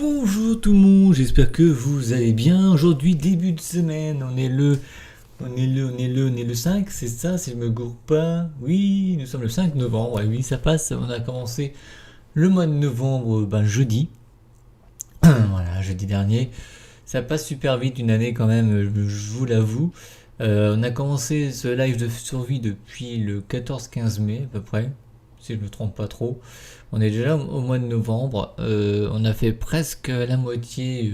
Bonjour tout le monde, j'espère que vous allez bien. Aujourd'hui, début de semaine, on est le 5, c'est ça, si je me gourre pas. Oui, nous sommes le 5 novembre, ouais, oui, ça passe. On a commencé le mois de novembre, jeudi. Voilà, jeudi dernier. Ça passe super vite, une année quand même, je vous l'avoue. On a commencé ce live de survie depuis le 14-15 mai à peu près, si je me trompe pas trop. On est déjà au mois de novembre. On a fait presque la moitié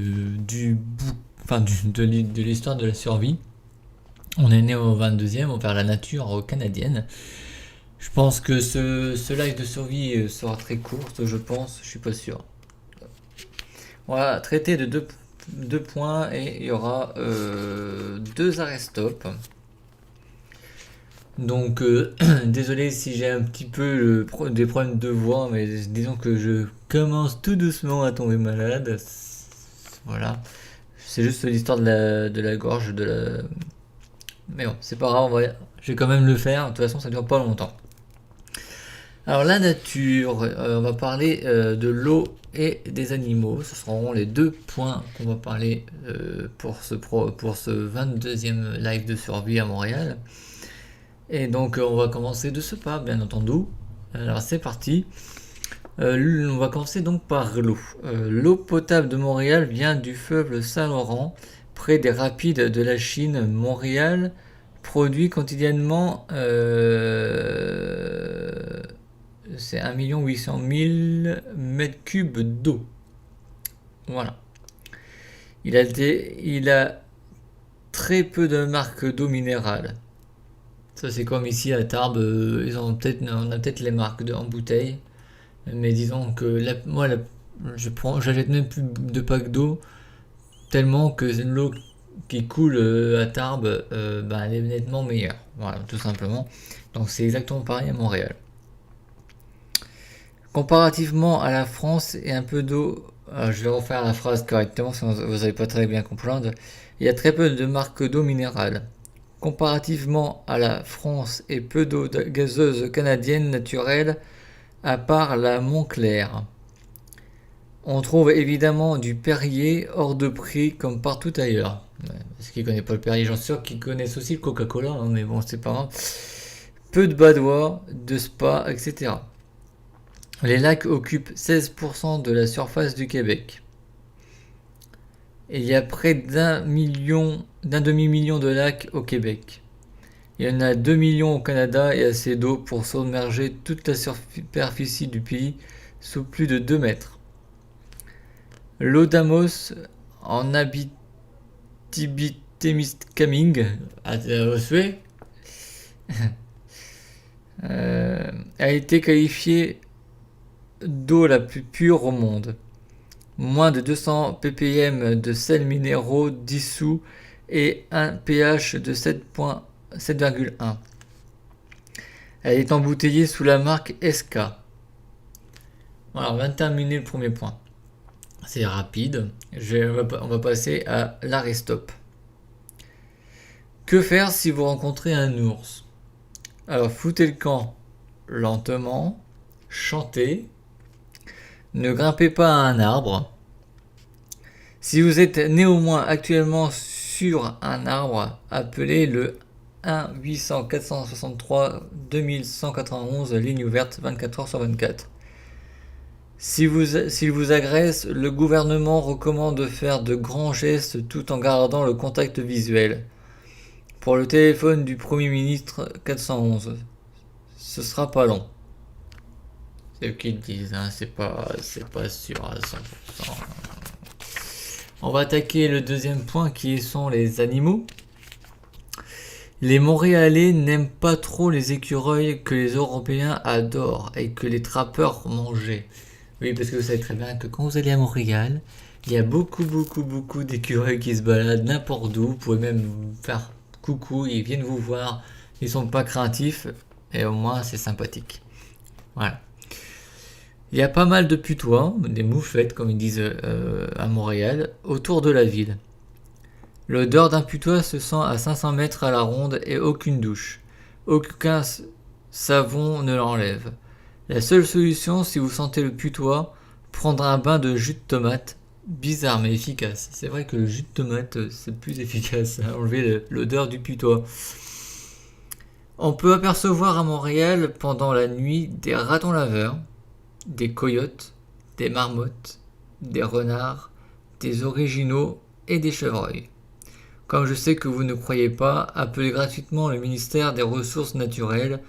de l'histoire de la survie. On est né au 22e, vers la nature canadienne. Je pense que ce live de survie sera très court, je pense, je suis pas sûr. On va traiter de deux points et il y aura deux arrêts stop. Donc désolé si j'ai un petit peu des problèmes de voix, mais disons que je commence tout doucement à tomber malade. Voilà. C'est juste l'histoire de la gorge, Mais bon, c'est pas grave, je vais quand même le faire. De toute façon, ça dure pas longtemps. Alors la nature, on va parler de l'eau et des animaux. Ce seront les deux points qu'on va parler pour ce 22e live de survie à Montréal. Et donc on va commencer de ce pas, bien entendu. Alors c'est parti. On va commencer donc par l'eau. L'eau potable de Montréal vient du fleuve Saint-Laurent, près des rapides de la Chine. Montréal produit quotidiennement c'est 1 800 000 m3 d'eau. Voilà. Il a très peu de marques d'eau minérale. Ça c'est comme ici à Tarbes, on a peut-être les marques en bouteille, mais disons que j'achète même plus de pack d'eau tellement que l'eau qui coule à Tarbes, elle est nettement meilleure. Voilà, tout simplement. Donc c'est exactement pareil à Montréal. Comparativement à la France et un peu d'eau, je vais refaire la phrase correctement, sinon vous n'allez pas très bien comprendre. Il y a très peu de marques d'eau minérale. Comparativement à la France et peu d'eau gazeuse canadienne naturelle, à part la Montclair. On trouve évidemment du Perrier hors de prix comme partout ailleurs. Parce qu'ils ne connaissent pas le Perrier, j'en suis sûr qu'ils connaissent aussi le Coca-Cola, hein, mais bon, c'est pas grave. Peu de badois, de spas, etc. Les lacs occupent 16% de la surface du Québec. Et il y a près d'un demi-million de lacs au Québec. Il y en a 2 millions au Canada et assez d'eau pour submerger toute la superficie du pays sous plus de 2 mètres. L'eau d'Amos en Abitibi-Témiscamingue a été qualifiée d'eau la plus pure au monde. Moins de 200 ppm de sels minéraux dissous et un pH de 7,1. Elle est embouteillée sous la marque SK. Voilà, on va terminer le premier point. C'est rapide. On va passer à l'arrêt stop. Que faire si vous rencontrez un ours? Alors foutez le camp lentement, chantez, ne grimpez pas à un arbre. Si vous êtes néanmoins actuellement sur un arbre, appelez le 1 800 463 2191, ligne ouverte 24h/24. S'il vous agresse, le gouvernement recommande de faire de grands gestes tout en gardant le contact visuel. Pour le téléphone du Premier ministre 411, ce sera pas long. C'est ce qu'ils disent, hein, c'est pas sûr à 100%. On va attaquer le deuxième point qui sont les animaux. Les Montréalais n'aiment pas trop les écureuils que les Européens adorent et que les trappeurs mangeaient. Oui, parce que vous savez très bien que quand vous allez à Montréal, il y a beaucoup d'écureuils qui se baladent n'importe où. Vous pouvez même faire coucou, ils viennent vous voir, ils sont pas craintifs et au moins c'est sympathique. Voilà. Il y a pas mal de putois, des moufettes comme ils disent à Montréal, autour de la ville. L'odeur d'un putois se sent à 500 mètres à la ronde et aucune douche. Aucun savon ne l'enlève. La seule solution, si vous sentez le putois, prendre un bain de jus de tomate bizarre mais efficace. C'est vrai que le jus de tomate, c'est plus efficace à enlever l'odeur du putois. On peut apercevoir à Montréal pendant la nuit des ratons laveurs, des coyotes, des marmottes, des renards, des originaux et des chevreuils. Comme je sais que vous ne croyez pas, appelez gratuitement le ministère des Ressources naturelles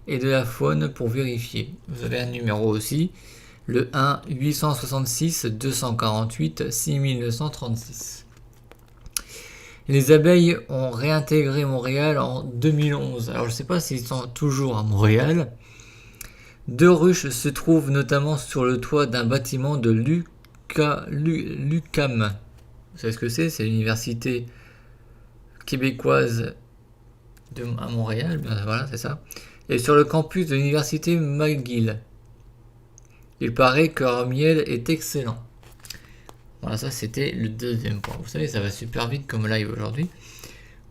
et de la faune pour vérifier. Vous avez un numéro aussi, le 1 866 248 6936. Les abeilles ont réintégré Montréal en 2011. Alors je ne sais pas s'ils sont toujours à Montréal. 2 ruches se trouvent notamment sur le toit d'un bâtiment de l'UQAM. Vous savez ce que c'est? C'est l'université québécoise à Montréal. Bien, voilà, c'est ça. Et sur le campus de l'université McGill. Il paraît que leur miel est excellent. Voilà, ça c'était le deuxième point. Vous savez, ça va super vite comme live aujourd'hui.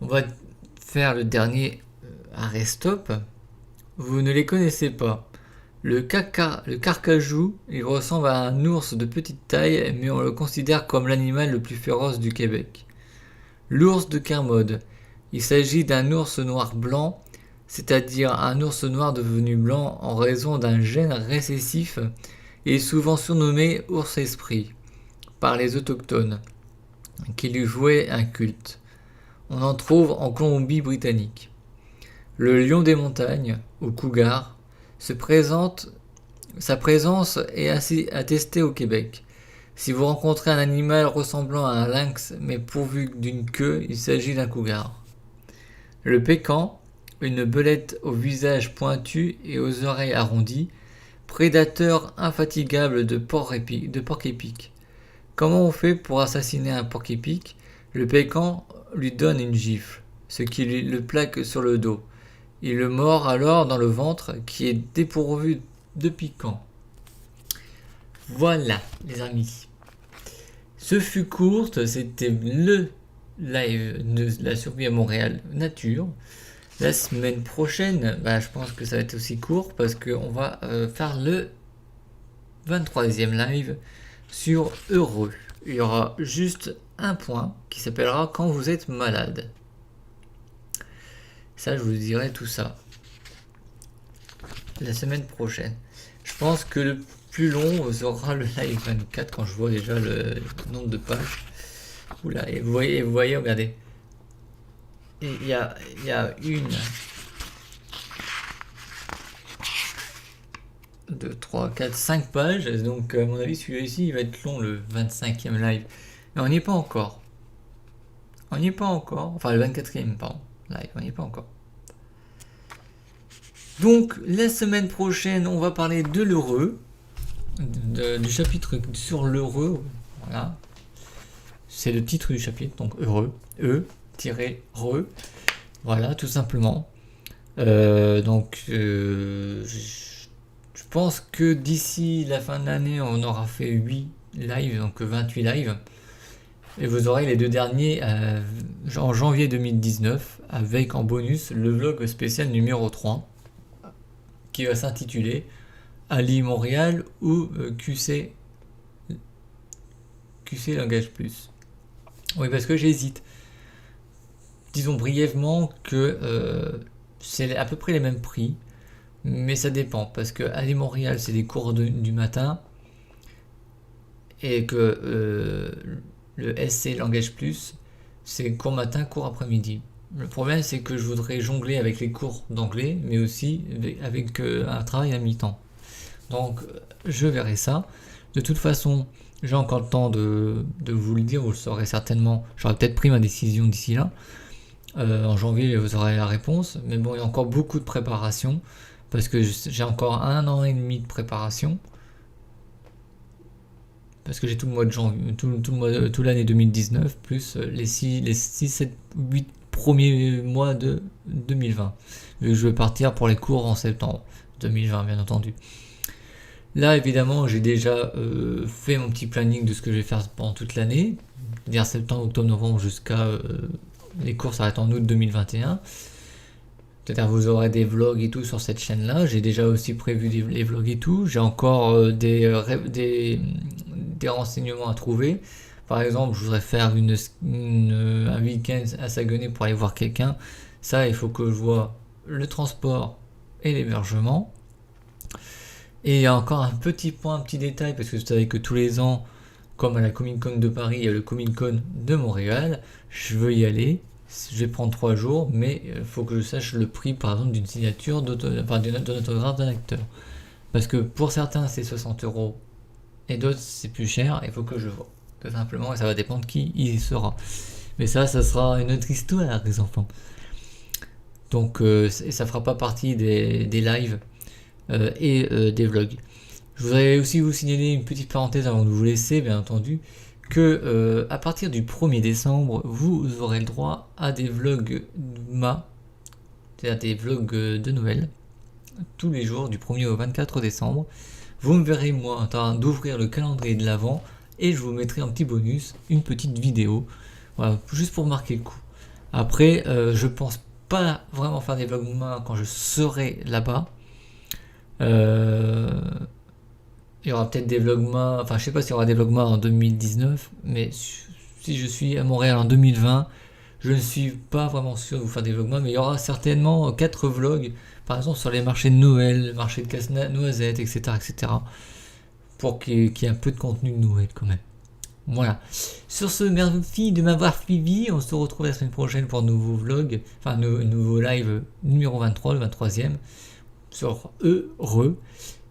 On va faire le dernier arrêt stop. Vous ne les connaissez pas. Le carcajou, il ressemble à un ours de petite taille, mais on le considère comme l'animal le plus féroce du Québec. L'ours de Kermode. Il s'agit d'un ours noir blanc, c'est-à-dire un ours noir devenu blanc en raison d'un gène récessif et est souvent surnommé ours esprit par les autochtones, qui lui vouaient un culte. On en trouve en Colombie-Britannique. Le lion des montagnes, ou cougar, sa présence est assez attestée au Québec. Si vous rencontrez un animal ressemblant à un lynx mais pourvu d'une queue, il s'agit d'un cougar. Le pécan, une belette au visage pointu et aux oreilles arrondies, prédateur infatigable de porc épic. Comment on fait pour assassiner un porc-épic? Le pécan lui donne une gifle, ce qui le plaque sur le dos. Il le mord alors dans le ventre qui est dépourvu de piquant. Voilà les amis. Ce fut courte, c'était le live de la survie à Montréal nature. La semaine prochaine, je pense que ça va être aussi court parce qu'on va faire le 23e live sur heureux. Il y aura juste un point qui s'appellera quand vous êtes malade. Ça, je vous dirai tout ça la semaine prochaine. Je pense que le plus long sera le live 24 quand je vois déjà le nombre de pages. Oula, et vous voyez, regardez. Il y a une, 2, 3, 4, 5 pages. Donc, à mon avis, celui-ci, il va être long, le 25e live. Mais on n'y est pas encore. On n'y est pas encore. Enfin, le 24e, pardon. Live, on n'y est pas encore. Donc, la semaine prochaine, on va parler de l'heureux. Du chapitre sur l'heureux. Voilà. C'est le titre du chapitre, donc heureux. E-re. Voilà, tout simplement. Je pense que d'ici la fin de l'année, on aura fait 8 lives, donc 28 lives. Et vous aurez les 2 derniers en janvier 2019, avec en bonus le vlog spécial numéro 3, qui va s'intituler Ali Montréal ou QC Langage Plus. Oui, parce que j'hésite. Disons brièvement que c'est à peu près les mêmes prix, mais ça dépend, parce que Ali Montréal, c'est des cours du matin, et que le SC Langage Plus, c'est cours matin, cours après-midi. Le problème, c'est que je voudrais jongler avec les cours d'anglais, mais aussi avec un travail à mi-temps. Donc, je verrai ça. De toute façon, j'ai encore le temps de vous le dire, vous le saurez certainement. J'aurais peut-être pris ma décision d'ici là. En janvier, vous aurez la réponse. Mais bon, il y a encore beaucoup de préparation, parce que j'ai encore 1 an et demi de préparation. Parce que j'ai tout le mois de janvier, tout l'année 2019, plus les 6, 7, 8 premiers mois de 2020. Vu que je vais partir pour les cours en septembre 2020, bien entendu. Là, évidemment, j'ai déjà fait mon petit planning de ce que je vais faire pendant toute l'année. C'est-à-dire septembre, octobre, novembre, jusqu'à... les cours s'arrêtent en août 2021. C'est-à-dire vous aurez des vlogs et tout sur cette chaîne-là. J'ai déjà aussi prévu les vlogs et tout. J'ai encore des des renseignements à trouver. Par exemple, je voudrais faire un week-end à Saguenay pour aller voir quelqu'un. Ça, il faut que je vois le transport et l'hébergement. Et il y a encore un petit point, un petit détail, parce que vous savez que tous les ans, comme à la Comic Con de Paris, il y a le Comic Con de Montréal. Je veux y aller. Je vais prendre 3 jours, mais il faut que je sache le prix, par exemple, d'une signature, d'un autographe d'un acteur. Parce que pour certains, c'est 60 € et d'autres, c'est plus cher. Il faut que je vois. Tout simplement, et ça va dépendre qui il sera. Mais ça sera une autre histoire, les enfants. Donc, ça fera pas partie des lives et des vlogs. Je voudrais aussi vous signaler une petite parenthèse avant de vous laisser, bien entendu, que à partir du 1er décembre, vous aurez le droit à des vlogs c'est-à-dire des vlogs de Noël, tous les jours du 1er au 24 décembre. Vous me verrez moi en train d'ouvrir le calendrier de l'Avent et je vous mettrai un petit bonus, une petite vidéo, voilà, juste pour marquer le coup. Après, je pense pas vraiment faire des vlogs quand je serai là-bas. Il y aura peut-être des vlogmas, enfin je sais pas s'il y aura des vlogmas en 2019, mais si je suis à Montréal en 2020, je ne suis pas vraiment sûr de vous faire des vlogmas, mais il y aura certainement 4 vlogs, par exemple sur les marchés de Noël, le marché de casse-noisette, etc., etc., pour qu'il y ait un peu de contenu de Noël quand même. Voilà. Sur ce, merci de m'avoir suivi. On se retrouve la semaine prochaine pour un nouveau vlog, enfin nouveau live numéro 23, le 23e, sur Heureux.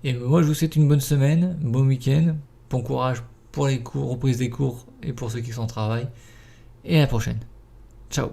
Et moi, je vous souhaite une bonne semaine, bon week-end, bon courage pour les cours, reprise des cours et pour ceux qui sont au travail. Et à la prochaine. Ciao.